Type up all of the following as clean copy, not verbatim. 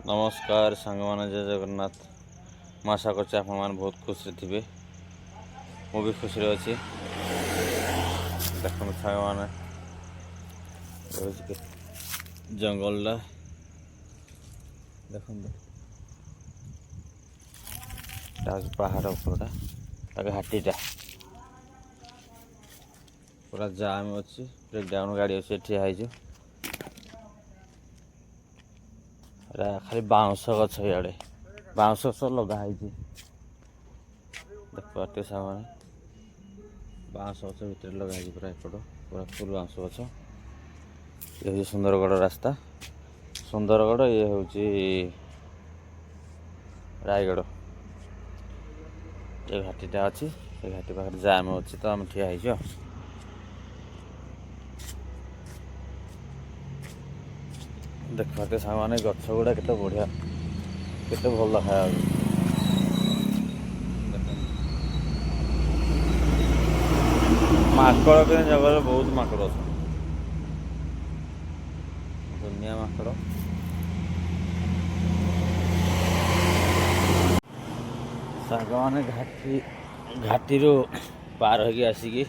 नमस्कार सांग मैंने जय जगन्नाथ। मैं आशा कर बहुत खुश थे। मु भी खुशी अच्छी। देखो सांग मैंने जंगल देख पहाड़ ऊपर हाटीटा पूरा जाम अच्छी ब्रेकडाउन गाड़ी अच्छे ठिया खाली बाउंस गछ इे बाउंस गछ लगाई देख पारे सामने बाउंस गछ भितर लगाई पूरा एपट पूरा फुल बाउंस गछ। ये हूँ सुंदरगढ़ रास्ता सुंदरगढ़ ये हूँ रायगढ़ ये घाटीटा अच्छी ये घाटी पाखे जाम अच्छी तो आम ठिया देख पारे सामने गछ गुड़ा के बढ़िया के भल देखा माकड़ के जगह बहुत माकड़ अच्छा दुनिया माकड़ सांग मैंने घाटी पार हो आसिकी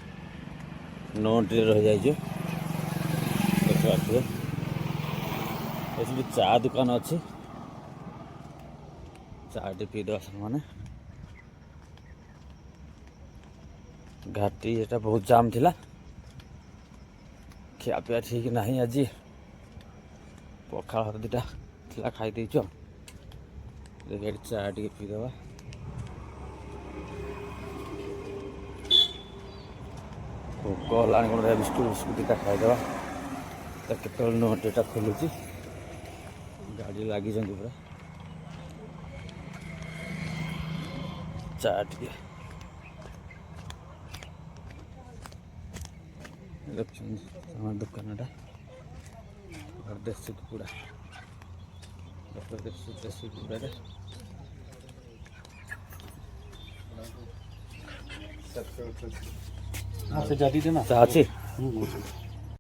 नोटे रही जाइए देखिए ये चा दुकान अच्छी चा टे पीद मैंने घाटी ये बहुत जाम थिला खियापिया ठीक नहीं आज पखाड़ भात दुटा थिला खाई देच देखिए चा टे पीदे भोक है कौन बिस्कुट बिस्कुट दुटा खाईदे के नोटेटा खोलुची गाड़ी लगी पूरा चा टे दुकानटा देसी कुकुड़ा देसी कुकुड़ा अच्छा जाती थे ना अच्छी